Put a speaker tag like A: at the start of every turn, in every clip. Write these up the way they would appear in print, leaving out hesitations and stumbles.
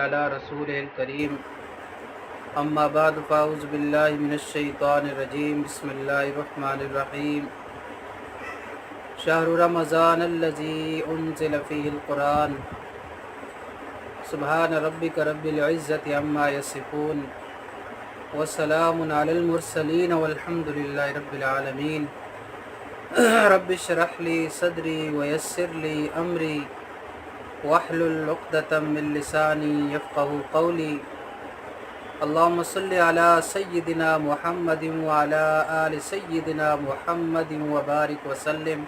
A: علی رسول الکریم اما بعد فاعوذ باللہ من الشیطان الرجیم بسم اللہ الرحمن الرحیم شہر رمضان الذی انزل فیہ القرآن سبحان ربک رب العزت عما یصفون وسلام علی المرسلین والحمد للہ رب العالمین رب اشرح لی صدری ویسر لی امری واحلل عقدۃ من لسانی یفقهوا قولی اللهم صل على سيدنا محمد وعلى آل سيدنا محمد وبارك وسلم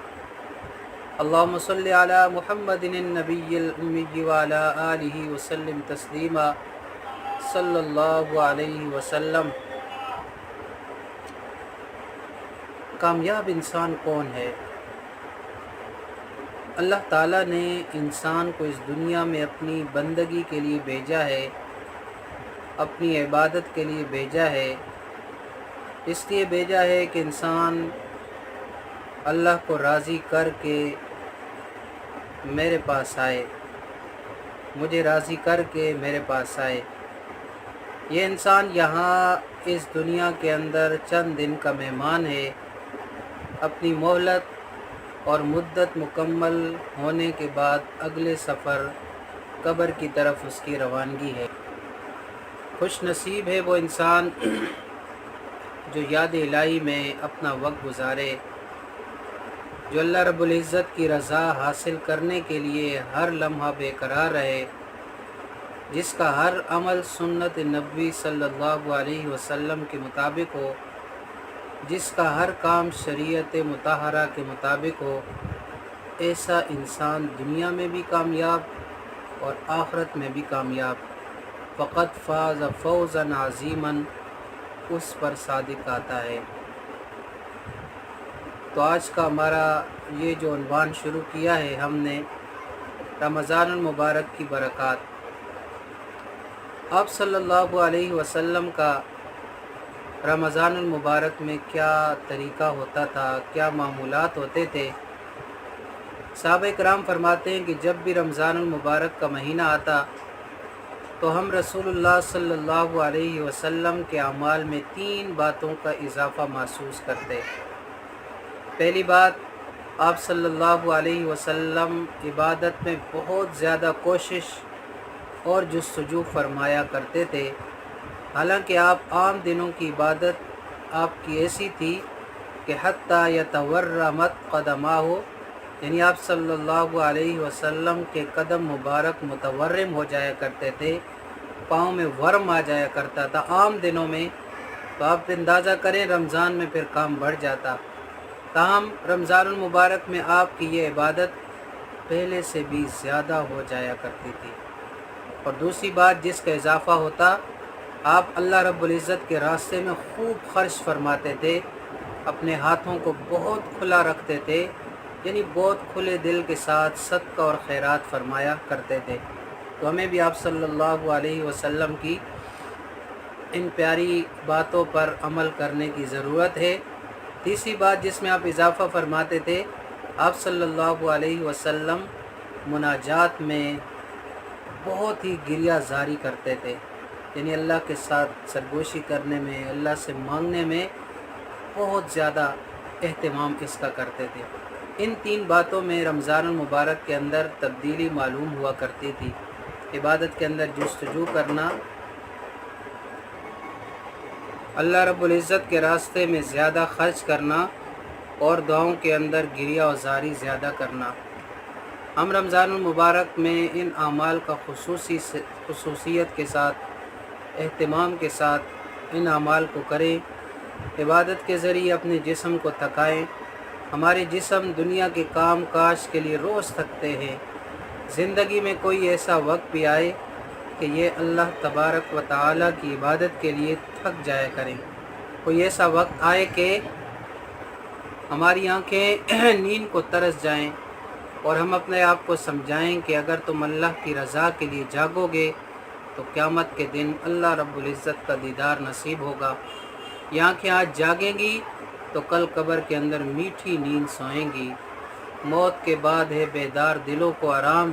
A: اللهم صل على محمد النبي الأمي وعلى آله وسلم تسليما صلی اللہ علیہ وسلم۔ کامیاب انسان کون ہے؟ اللہ تعالیٰ نے انسان کو اس دنیا میں اپنی بندگی کے لیے بھیجا ہے، اپنی عبادت کے لیے بھیجا ہے۔ اس لیے بھیجا ہے کہ انسان اللہ کو راضی کر کے میرے پاس آئے، مجھے راضی کر کے میرے پاس آئے۔ یہ انسان یہاں اس دنیا کے اندر چند دن کا مہمان ہے، اپنی مہلت اور مدت مکمل ہونے کے بعد اگلے سفر قبر کی طرف اس کی روانگی ہے۔ خوش نصیب ہے وہ انسان جو یاد الہی میں اپنا وقت گزارے، جو اللہ رب العزت کی رضا حاصل کرنے کے لیے ہر لمحہ بے قرار رہے، جس کا ہر عمل سنت نبوی صلی اللہ علیہ وسلم کے مطابق ہو، جس کا ہر کام شریعت مطہرہ کے مطابق ہو۔ ایسا انسان دنیا میں بھی کامیاب اور آخرت میں بھی کامیاب۔ فقط فاز فوزا عظیما، اس پر صادق آتا ہے۔ تو آج کا ہمارا یہ جو عنوان شروع کیا ہے ہم نے، رمضان المبارک کی برکات۔ آپ صلی اللہ علیہ وسلم کا رمضان المبارک میں کیا طریقہ ہوتا تھا، کیا معمولات ہوتے تھے؟ صحابہ کرام فرماتے ہیں کہ جب بھی رمضان المبارک کا مہینہ آتا تو ہم رسول اللہ صلی اللہ علیہ وسلم کے اعمال میں 3 باتوں کا اضافہ محسوس کرتے۔ پہلی بات، آپ صلی اللہ علیہ وسلم عبادت میں بہت زیادہ کوشش اور جستجو فرمایا کرتے تھے۔ حالانکہ آپ عام دنوں کی عبادت آپ کی ایسی تھی کہ حتیٰ یتورمت قدماہ، یعنی آپ صلی اللہ علیہ وسلم کے قدم مبارک متورم ہو جایا کرتے تھے، پاؤں میں ورم آ جایا کرتا تھا عام دنوں میں۔ تو آپ اندازہ کریں رمضان میں پھر کام بڑھ جاتا۔ تاہم رمضان المبارک میں آپ کی یہ عبادت پہلے سے بھی زیادہ ہو جایا کرتی تھی۔ اور دوسری بات جس کا اضافہ ہوتا، آپ اللہ رب العزت کے راستے میں خوب خرچ فرماتے تھے، اپنے ہاتھوں کو بہت کھلا رکھتے تھے، یعنی بہت کھلے دل کے ساتھ صدقہ اور خیرات فرمایا کرتے تھے۔ تو ہمیں بھی آپ صلی اللہ علیہ وسلم کی ان پیاری باتوں پر عمل کرنے کی ضرورت ہے۔ تیسری بات جس میں آپ اضافہ فرماتے تھے، آپ صلی اللہ علیہ وسلم مناجات میں بہت ہی گریہ زاری کرتے تھے، یعنی اللہ کے ساتھ سرگوشی کرنے میں، اللہ سے مانگنے میں بہت زیادہ اہتمام اس کا کرتے تھے۔ ان 3 باتوں میں رمضان المبارک کے اندر تبدیلی معلوم ہوا کرتی تھی۔ عبادت کے اندر جستجو کرنا، اللہ رب العزت کے راستے میں زیادہ خرچ کرنا، اور دعاؤں کے اندر گریہ و زاری زیادہ کرنا۔ ہم رمضان المبارک میں ان اعمال کا خصوصیت کے ساتھ، اہتمام کے ساتھ ان اعمال کو کریں۔ عبادت کے ذریعے اپنے جسم کو تھکائیں۔ ہمارے جسم دنیا کے کام کاج کے لیے روز تھکتے ہیں۔ زندگی میں کوئی ایسا وقت بھی آئے کہ یہ اللہ تبارک و تعالیٰ کی عبادت کے لیے تھک جایا کریں۔ کوئی ایسا وقت آئے کہ ہماری آنکھیں نیند کو ترس جائیں اور ہم اپنے آپ کو سمجھائیں کہ اگر تم اللہ کی رضا کے لیے جاگو گے تو قیامت کے دن اللہ رب العزت کا دیدار نصیب ہوگا۔ یہ آنکھیں آج جاگیں گی تو کل قبر کے اندر میٹھی نیند سوئیں گی۔ موت کے بعد ہے بیدار دلوں کو آرام،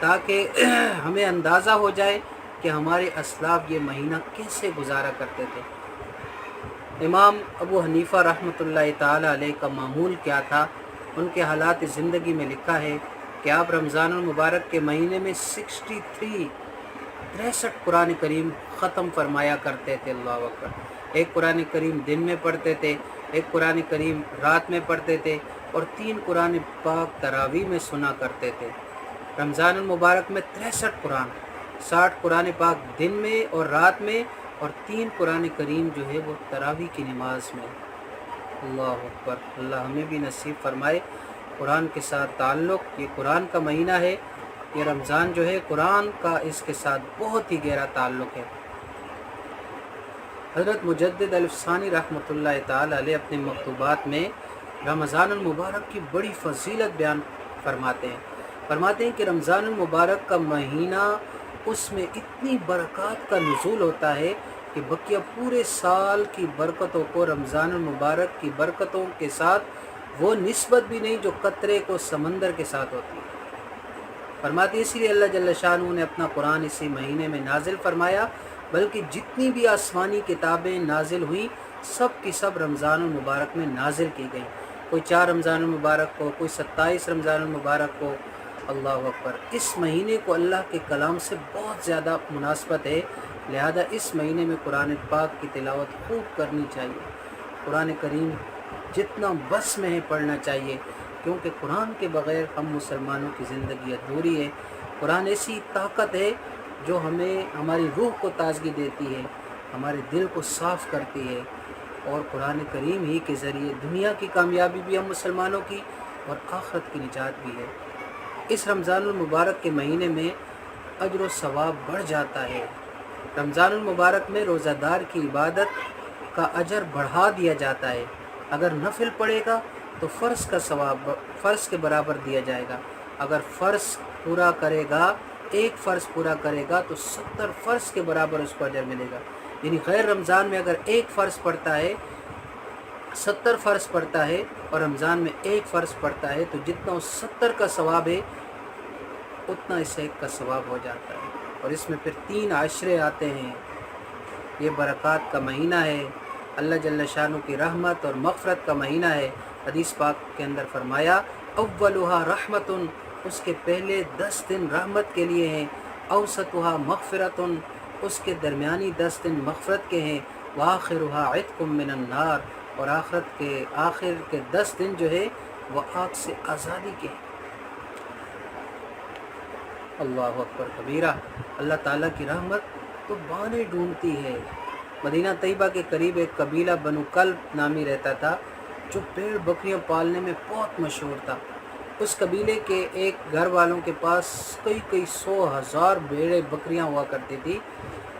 A: تاکہ ہمیں اندازہ ہو جائے کہ ہمارے اسلاف یہ مہینہ کیسے گزارا کرتے تھے۔ امام ابو حنیفہ رحمۃ اللہ تعالی علیہ کا معمول کیا تھا؟ ان کے حالات زندگی میں لکھا ہے کہ آپ رمضان المبارک کے مہینے میں 63 قرآن کریم ختم فرمایا کرتے تھے۔ اللہ اکبر۔ ایک قرآن کریم دن میں پڑھتے تھے، ایک قرآن کریم رات میں پڑھتے تھے، اور 3 قرآن پاک تراویح میں سنا کرتے تھے۔ رمضان المبارک میں 63 قرآن، 60 قرآن پاک دن میں اور رات میں، اور 3 قرآن کریم جو ہے وہ تراویح کی نماز میں۔ اللہ اکبر۔ اللہ ہمیں بھی نصیب فرمائے قرآن کے ساتھ تعلق۔ یہ قرآن کا مہینہ ہے، یہ رمضان جو ہے قرآن کا اس کے ساتھ بہت ہی گہرا تعلق ہے۔ حضرت مجدد الفسانی رحمۃ اللہ تعالی علیہ اپنے مکتوبات میں رمضان المبارک کی بڑی فضیلت بیان فرماتے ہیں کہ رمضان المبارک کا مہینہ، اس میں اتنی برکات کا نزول ہوتا ہے کہ بقیہ پورے سال کی برکتوں کو رمضان المبارک کی برکتوں کے ساتھ وہ نسبت بھی نہیں جو قطرے کو سمندر کے ساتھ ہوتی ہے۔ فرماتے ہیں اسی لیے اللہ جل شانہ نے اپنا قرآن اسی مہینے میں نازل فرمایا، بلکہ جتنی بھی آسمانی کتابیں نازل ہوئیں سب کی سب رمضان المبارک میں نازل کی گئیں۔ کوئی 4 رمضان المبارک کو، کوئی 27 رمضان المبارک کو۔ اللہ اکبر۔ اس مہینے کو اللہ کے کلام سے بہت زیادہ مناسبت ہے، لہذا اس مہینے میں قرآن پاک کی تلاوت خوب کرنی چاہیے۔ قرآن کریم جتنا بس میں ہے پڑھنا چاہیے، کیونکہ قرآن کے بغیر ہم مسلمانوں کی زندگی ادھوری ہے۔ قرآن ایسی طاقت ہے جو ہمیں ہماری روح کو تازگی دیتی ہے، ہمارے دل کو صاف کرتی ہے، اور قرآن کریم ہی کے ذریعے دنیا کی کامیابی بھی ہم مسلمانوں کی اور آخرت کی نجات بھی ہے۔ اس رمضان المبارک کے مہینے میں اجر و ثواب بڑھ جاتا ہے۔ رمضان المبارک میں روزہ دار کی عبادت کا اجر بڑھا دیا جاتا ہے۔ اگر نفل پڑھے گا تو فرض کا ثواب فرض کے برابر دیا جائے گا۔ اگر فرض پورا کرے گا، ایک فرض پورا کرے گا تو 70 فرض کے برابر اس کو اجر ملے گا۔ یعنی غیر رمضان میں اگر ایک فرض پڑھتا ہے 70 فرض پڑھتا ہے، اور رمضان میں ایک فرض پڑھتا ہے تو جتنا اس 70 کا ثواب ہے اتنا اس ایک کا ثواب ہو جاتا ہے۔ اور اس میں پھر 3 عشرے آتے ہیں۔ یہ برکات کا مہینہ ہے، اللہ جل شانہ کی رحمت اور مغفرت کا مہینہ ہے۔ حدیث پاک کے اندر فرمایا اولھا رحمت، اس کے پہلے 10 دن رحمت کے لیے ہیں، اوسطھا مغفرت، اس کے درمیانی 10 دن مغفرت کے ہیں، وآخرھا عتق من النار، اور آخر کے 10 دن جو ہے وہ آگ سے آزادی کے ہیں۔ اللہ اکبر کبیرہ۔ اللہ تعالیٰ کی رحمت تو بانے ڈھونڈتی ہے۔ مدینہ طیبہ کے قریب ایک قبیلہ بنو کلب نامی رہتا تھا، جو بھیڑ بکریاں پالنے میں بہت مشہور تھا۔ اس قبیلے کے ایک گھر والوں کے پاس کئی 100,000 بھیڑیں بکریاں ہوا کرتی تھی۔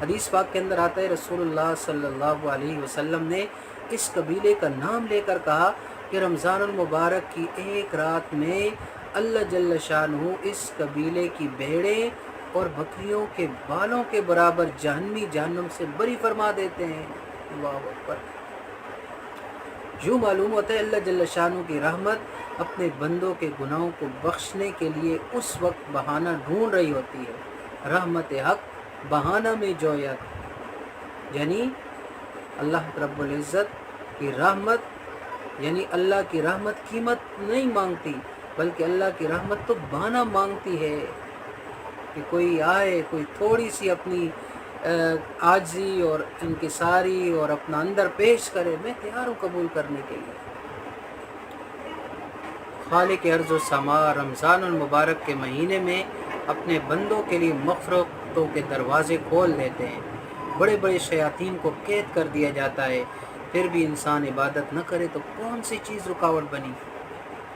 A: حدیث پاک کے اندر آتا ہے رسول اللہ صلی اللہ علیہ وسلم نے اس قبیلے کا نام لے کر کہا کہ رمضان المبارک کی ایک رات میں اللہ جل شانہ اس قبیلے کی بھیڑیں اور بکریوں کے بالوں کے برابر جہنم سے بری فرما دیتے ہیں۔ اللہ اکبر۔ یوں معلوم ہوتا ہے اللہ جل شانہ کی رحمت اپنے بندوں کے گناہوں کو بخشنے کے لیے اس وقت بہانہ ڈھونڈ رہی ہوتی ہے۔ رحمت حق بہانہ میں جویت، یعنی اللہ رب العزت کی رحمت، یعنی اللہ کی رحمت قیمت نہیں مانگتی، بلکہ اللہ کی رحمت تو بہانہ مانگتی ہے کہ کوئی آئے، کوئی تھوڑی سی اپنی عاجزی اور انکساری اور اپنا اندر پیش کرے، میں تیار ہوں قبول کرنے کے لیے۔ خالق ارض و سما رمضان المبارک کے مہینے میں اپنے بندوں کے لیے مغفرتوں کے دروازے کھول دیتے ہیں۔ بڑے بڑے شیاطین کو قید کر دیا جاتا ہے، پھر بھی انسان عبادت نہ کرے تو کون سی چیز رکاوٹ بنی؟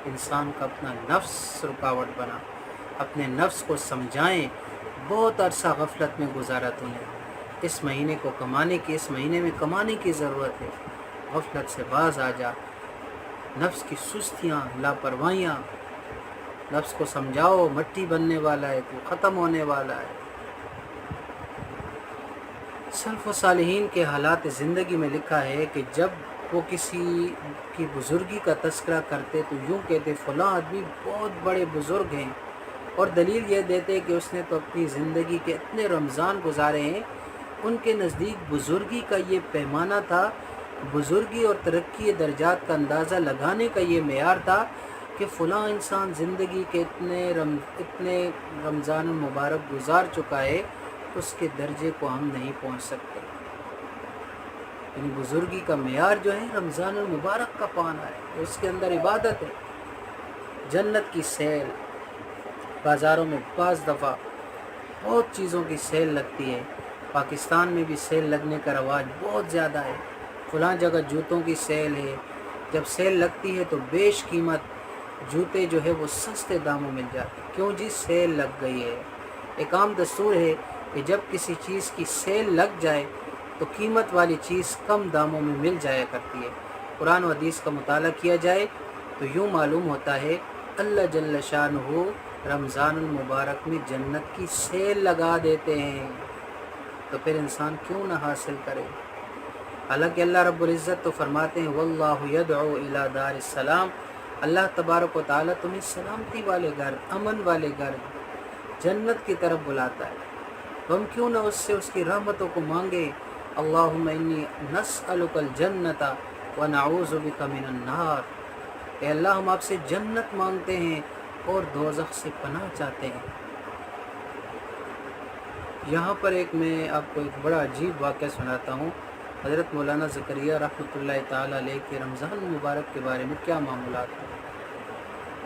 A: انسان کا اپنا نفس رکاوٹ بنا۔ اپنے نفس کو سمجھائیں، بہت عرصہ غفلت میں گزارا تم نے، اس مہینے میں کمانے کی ضرورت ہے، غفلت سے باز آ جا۔ نفس کی سستیاں، لاپرواہیاں، نفس کو سمجھاؤ مٹی بننے والا ہے، تو ختم ہونے والا ہے۔ سلف و صالحین کے حالات زندگی میں لکھا ہے کہ جب وہ کسی کی بزرگی کا تذکرہ کرتے تو یوں کہتے فلاں آدمی بہت بڑے بزرگ ہیں، اور دلیل یہ دیتے کہ اس نے تو اپنی زندگی کے اتنے رمضان گزارے ہیں، ان کے نزدیک بزرگی کا یہ پیمانہ تھا، بزرگی اور ترقی درجات کا اندازہ لگانے کا یہ معیار تھا کہ فلاں انسان زندگی کے اتنے رمضان المبارک گزار چکا ہے، اس کے درجے کو ہم نہیں پہنچ سکتے۔ یعنی بزرگی کا معیار جو ہے رمضان المبارک کا پانا ہے، اس کے اندر عبادت ہے۔ جنت کی سیل، بازاروں میں بعض دفعہ بہت چیزوں کی سیل لگتی ہے، پاکستان میں بھی سیل لگنے کا رواج بہت زیادہ ہے، فلاں جگہ جوتوں کی سیل ہے، جب سیل لگتی ہے تو بیش قیمت جوتے جو ہے وہ سستے داموں مل جاتے ہیں، کیوں جی سیل لگ گئی ہے۔ ایک عام دستور ہے کہ جب کسی چیز کی سیل لگ جائے تو قیمت والی چیز کم داموں میں مل جایا کرتی ہے۔ قرآن و حدیث کا مطالعہ کیا جائے تو یوں معلوم ہوتا ہے اللہ جل شانہ رمضان المبارک میں جنت کی سیل لگا دیتے ہیں، تو پھر انسان کیوں نہ حاصل کرے۔ حالانکہ اللہ رب العزت تو فرماتے ہیں واللہ یدعو الی دار السلام، اللہ تبارک و تعالیٰ تمہیں سلامتی والے گھر، امن والے گھر، جنت کی طرف بلاتا ہے، تو ہم کیوں نہ اس سے اس کی رحمتوں کو مانگے۔ اللہم انی نسألک الجنت ونعوذ بک من النار، اے اللہ ہم آپ سے جنت مانگتے ہیں اور دوزخ سے پناہ چاہتے ہیں۔ یہاں پر میں آپ کو ایک بڑا عجیب واقعہ سناتا ہوں۔ حضرت مولانا زکریا رحمۃ اللہ تعالیٰ علیہ کے رمضان المبارک کے بارے میں کیا معاملات ہیں۔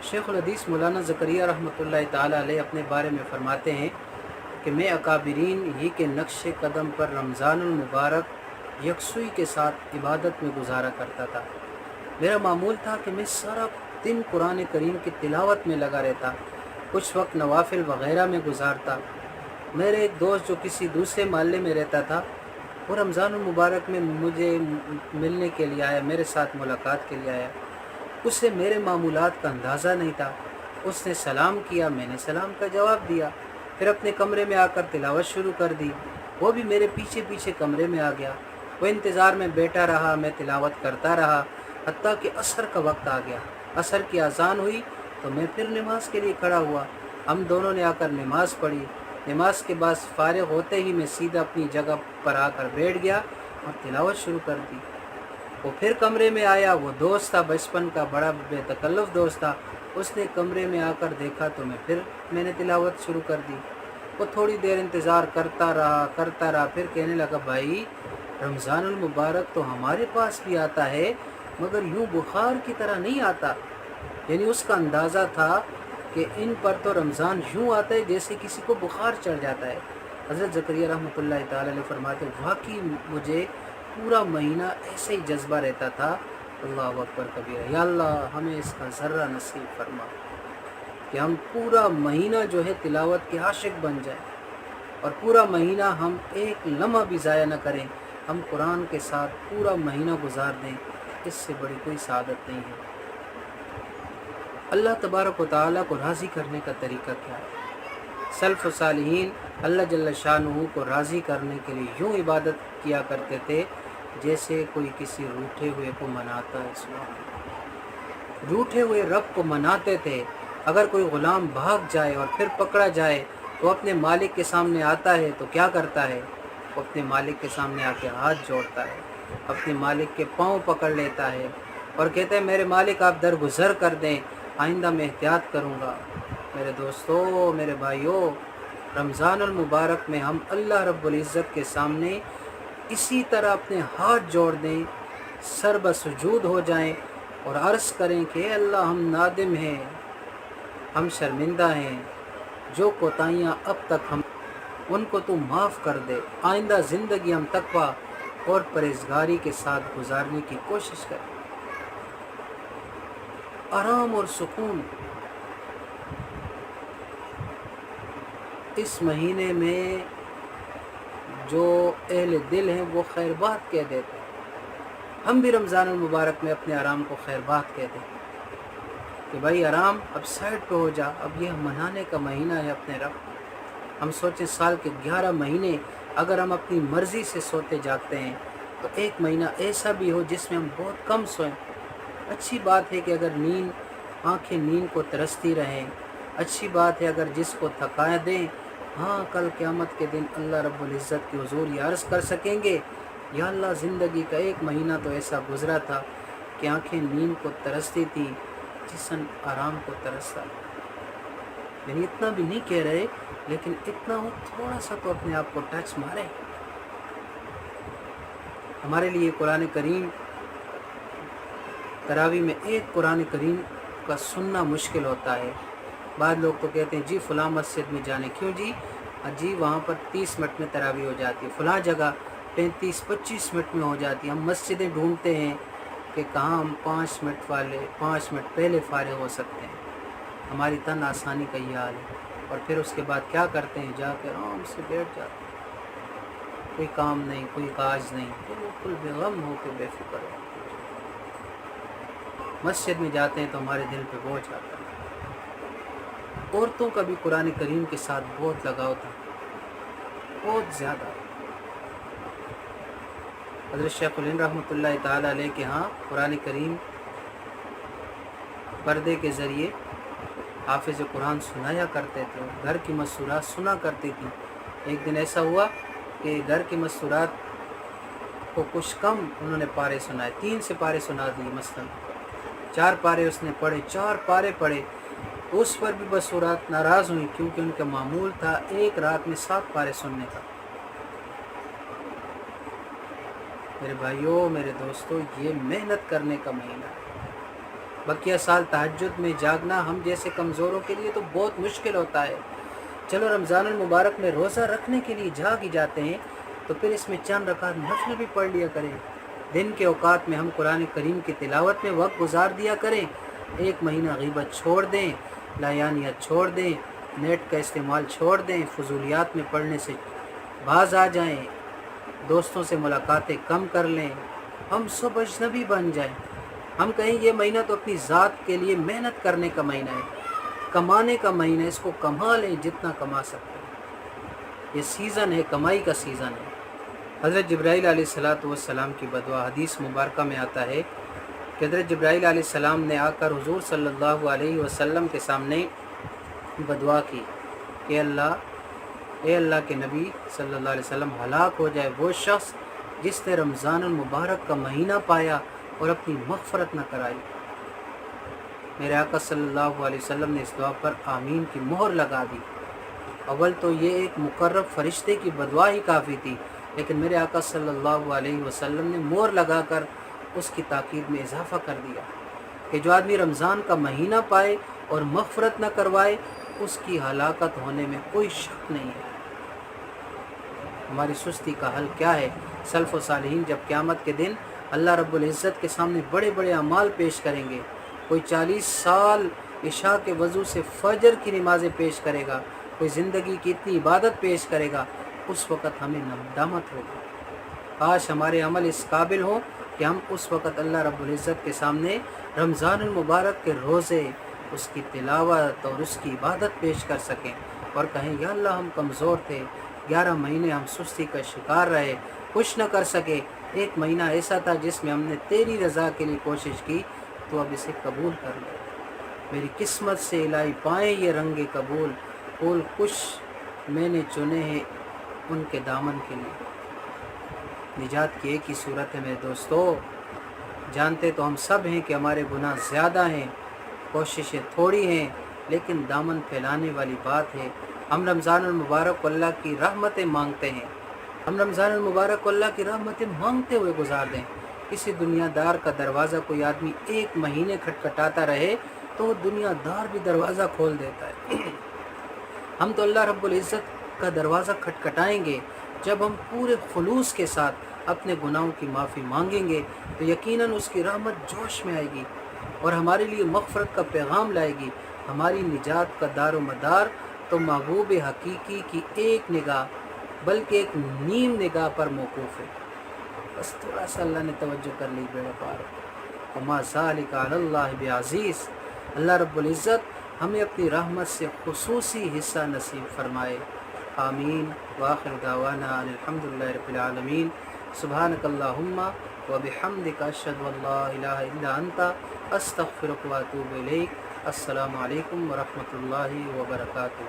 A: شیخ الحدیث مولانا زکریا رحمۃ اللہ تعالیٰ علیہ اپنے بارے میں فرماتے ہیں کہ میں اکابرین ہی کے نقش قدم پر رمضان المبارک یکسوئی کے ساتھ عبادت میں گزارا کرتا تھا۔ میرا معمول تھا کہ میں سارا دن قرآن کریم کی تلاوت میں لگا رہتا، کچھ وقت نوافل وغیرہ میں گزارتا۔ میرے ایک دوست جو کسی دوسرے محلے میں رہتا تھا، وہ رمضان المبارک میں مجھے ملنے کے لیے آیا، میرے ساتھ ملاقات کے لیے آیا۔ اسے میرے معمولات کا اندازہ نہیں تھا۔ اس نے سلام کیا، میں نے سلام کا جواب دیا، پھر اپنے کمرے میں آ کر تلاوت شروع کر دی۔ وہ بھی میرے پیچھے پیچھے کمرے میں آ گیا۔ وہ انتظار میں بیٹھا رہا، میں تلاوت کرتا رہا، حتیٰ کہ عصر کا وقت آ گیا۔ عصر کی اذان ہوئی تو میں پھر نماز کے لیے کھڑا ہوا۔ ہم دونوں نے آ کر نماز پڑھی۔ نماز کے بعد فارغ ہوتے ہی میں سیدھا اپنی جگہ پر آ کر بیٹھ گیا اور تلاوت شروع کر دی۔ وہ پھر کمرے میں آیا، وہ دوست تھا بچپن کا، بڑا بے تکلف دوست تھا۔ اس نے کمرے میں آ کر دیکھا تو میں نے تلاوت شروع کر دی۔ وہ تھوڑی دیر انتظار کرتا رہا، پھر کہنے لگا بھائی رمضان المبارک تو ہمارے پاس بھی آتا ہے مگر یوں بخار کی طرح نہیں آتا۔ یعنی اس کا اندازہ تھا کہ ان پر تو رمضان یوں آتا ہے جیسے کسی کو بخار چڑھ جاتا ہے۔ حضرت زکریا رحمۃ اللہ تعالی علیہ فرماتے واقعی مجھے پورا مہینہ ایسے ہی جذبہ رہتا تھا، اللہ اکبر کبیرہ، یا اللہ ہمیں اس کا ذرہ نصیب فرما کہ ہم پورا مہینہ جو ہے تلاوت کے عاشق بن جائیں اور پورا مہینہ ہم ایک لمحہ بھی ضائع نہ کریں، ہم قرآن کے ساتھ پورا مہینہ گزار دیں، اس سے بڑی کوئی سعادت نہیں ہے۔ اللہ تبارک و تعالیٰ کو راضی کرنے کا طریقہ کیا ہے؟ سلف و صالحین اللہ جل شانہ کو راضی کرنے کے لیے یوں عبادت کیا کرتے تھے جیسے کوئی کسی روٹھے ہوئے کو مناتا ہے۔ سبحان اللہ، روٹھے ہوئے رب کو مناتے تھے۔ اگر کوئی غلام بھاگ جائے اور پھر پکڑا جائے تو اپنے مالک کے سامنے آتا ہے تو کیا کرتا ہے؟ وہ اپنے مالک کے سامنے آ کے ہاتھ جوڑتا ہے، اپنے مالک کے پاؤں پکڑ لیتا ہے اور کہتا ہے میرے مالک آپ درگزر کر دیں، آئندہ میں احتیاط کروں گا۔ میرے دوستو، میرے بھائیو، رمضان المبارک میں ہم اللہ رب العزت کے سامنے اسی طرح اپنے ہاتھ جوڑ دیں، سر بسجود ہو جائیں اور عرض کریں کہ اے اللہ ہم نادم ہیں، ہم شرمندہ ہیں، جو کوتاہیاں اب تک ہم ان کو تو معاف کر دے، آئندہ زندگی ہم تقویٰ اور پرہیزگاری کے ساتھ گزارنے کی کوشش کریں۔ آرام اور سکون اس مہینے میں جو اہل دل ہیں وہ خیر بات کہہ دیتے ہیں۔ ہم بھی رمضان المبارک میں اپنے آرام کو خیر بات کہتے ہیں کہ بھائی آرام اب سائڈ پہ ہو جا، اب یہ منانے کا مہینہ ہے اپنے رب۔ ہم سوچیں سال کے 11 مہینے اگر ہم اپنی مرضی سے سوتے جاگتے ہیں تو ایک مہینہ ایسا بھی ہو جس میں ہم بہت کم سوئیں۔ اچھی بات ہے کہ اگر آنکھیں نیند کو ترستی رہیں، اچھی بات ہے اگر جس کو تھکا دیں، ہاں کل قیامت کے دن اللہ رب العزت کے حضور یہ عرض کر سکیں گے، یا اللہ زندگی کا ایک مہینہ تو ایسا گزرا تھا کہ آنکھیں نیند کو ترستی تھیں، جسم آرام کو ترستا۔ یعنی اتنا بھی نہیں کہہ رہے، لیکن اتنا ہو تھوڑا سا تو اپنے آپ کو ٹچ مارے۔ ہمارے لیے قرآن کریم تراویح میں ایک قرآن کریم کا سننا مشکل ہوتا ہے۔ بعض لوگ تو کہتے ہیں جی فلاں مسجد میں جانے، کیوں جی وہاں پر 30 منٹ میں تراویح ہو جاتی ہے، فلاں جگہ 35-25 منٹ میں ہو جاتی ہے۔ ہم مسجدیں ڈھونڈتے ہیں کہ کہاں ہم 5 منٹ پہلے فارغ ہو سکتے ہیں۔ ہماری تن آسانی کا یہ حال ہے، اور پھر اس کے بعد کیا کرتے ہیں، جا کے آرام سے بیٹھ جاتے ہیں، کوئی کام نہیں، کوئی کاج نہیں، بالکل بے غم ہو کے بے فکر ہو۔ مسجد میں جاتے ہیں تو ہمارے دل پہ بوجھ آتا ہے۔ عورتوں کا بھی قرآن کریم کے ساتھ بہت لگاؤ تھا، بہت زیادہ۔ حضرت شیخ الہند رحمۃ اللہ تعالیٰ علیہ کے ہاں قرآن کریم پردے کے ذریعے حافظ قرآن سنایا کرتے تھے، گھر کی مسورات سنا کرتی تھی۔ ایک دن ایسا ہوا کہ گھر کی مسورات کو کچھ کم انہوں نے پارے سنائے، 3 سے پارے سنا دیے، مثلا 4 پارے اس نے پڑھے، 4 پارے پڑھے، اس پر بھی مسورات ناراض ہوئی، کیونکہ ان کا معمول تھا ایک رات میں 7 پارے سننے کا۔ میرے بھائیوں، میرے دوستوں، یہ محنت کرنے کا مہینہ ہے۔ بقیہ سال تہجد میں جاگنا ہم جیسے کمزوروں کے لیے تو بہت مشکل ہوتا ہے۔ چلو رمضان المبارک میں روزہ رکھنے کے لیے جاگ ہی جاتے ہیں تو پھر اس میں چند رکعت نفل بھی پڑھ لیا کریں۔ دن کے اوقات میں ہم قرآن کریم کی تلاوت میں وقت گزار دیا کریں۔ ایک مہینہ غیبت چھوڑ دیں، لایانیت چھوڑ دیں، نیٹ کا استعمال چھوڑ دیں، فضولیات میں پڑھنے سے باز آ جائیں، دوستوں سے ملاقاتیں کم کر لیں، ہم سب اجنبی بن جائیں۔ ہم کہیں یہ مہینہ تو اپنی ذات کے لیے محنت کرنے کا مہینہ ہے، کمانے کا مہینہ ہے، اس کو کما لیں جتنا کما سکتے ہیں۔ یہ سیزن ہے، کمائی کا سیزن ہے۔ حضرت جبرائیل علیہ السلام کی بدعا حدیث مبارکہ میں آتا ہے کہ حضرت جبرائیل علیہ السلام نے آ کر حضور صلی اللہ علیہ وسلم کے سامنے بدعا کی کہ اے اللہ کے نبی صلی اللہ علیہ وسلم، ہلاک ہو جائے وہ شخص جس نے رمضان المبارک کا مہینہ پایا اور اپنی مغفرت نہ کرائی۔ میرے آقا صلی اللہ علیہ وسلم نے اس دعا پر آمین کی مہر لگا دی۔ اول تو یہ ایک مقرب فرشتے کی بدعا ہی کافی تھی، لیکن میرے آقا صلی اللہ علیہ وسلم نے مہر لگا کر اس کی تاکید میں اضافہ کر دیا کہ جو آدمی رمضان کا مہینہ پائے اور مغفرت نہ کروائے، اس کی ہلاکت ہونے میں کوئی شک نہیں ہے۔ ہماری سستی کا حل کیا ہے؟ سلف و صالحین جب قیامت کے دن اللہ رب العزت کے سامنے بڑے بڑے اعمال پیش کریں گے، کوئی 40 سال عشاء کے وضو سے فجر کی نمازیں پیش کرے گا، کوئی زندگی کی اتنی عبادت پیش کرے گا، اس وقت ہمیں ندامت ہوگی۔ کاش ہمارے عمل اس قابل ہوں کہ ہم اس وقت اللہ رب العزت کے سامنے رمضان المبارک کے روزے، اس کی تلاوت اور اس کی عبادت پیش کر سکیں اور کہیں یا اللہ ہم کمزور تھے، 11 مہینے ہم سستی کا شکار رہے، کچھ نہ کر سکے، ایک مہینہ ایسا تھا جس میں ہم نے تیری رضا کے لیے کوشش کی، تو اب اسے قبول کر لے۔ میری قسمت سے الہی پائیں یہ رنگ قبول، پھول کچھ میں نے چنے ہیں ان کے دامن کے لیے۔ نجات کی ایک ہی صورت ہے میرے دوستو، جانتے تو ہم سب ہیں کہ ہمارے گناہ زیادہ ہیں، کوششیں تھوڑی ہیں، لیکن دامن پھیلانے والی بات ہے۔ ہم رمضان المبارک کو اللہ کی رحمتیں مانگتے ہیں، ہم رمضان المبارک کو اللہ کی رحمتیں مانگتے ہوئے گزار دیں۔ کسی دنیا دار کا دروازہ کوئی آدمی 1 مہینے کھٹکھٹاتا رہے تو وہ دنیا دار بھی دروازہ کھول دیتا ہے۔ ہم تو اللہ رب العزت کا دروازہ کھٹکھٹائیں گے جب ہم پورے خلوص کے ساتھ اپنے گناہوں کی معافی مانگیں گے، تو یقیناً اس کی رحمت جوش میں آئے گی اور ہمارے لیے مغفرت کا پیغام لائے گی۔ ہماری نجات کا دار و مدار تو محبوب حقیقی کی ایک نگاہ بلکہ ایک نیم نگاہ پر موقوف ہے۔ بس تھوڑا سا اللہ نے توجہ کر لی، بیڑا پار۔ وما ذالک علی اللہ بعزیز، اللہ رب العزت ہمیں اپنی رحمت سے خصوصی حصہ نصیب فرمائے۔ آمین۔ وآخر دعوانا ان الحمدللہ رب العالمین۔ سبحانک اللہم وبحمدک اشہد ان لا الہ الا انت استغفرک واتوب الیک۔ السلام علیکم ورحمۃ اللہ وبرکاتہ۔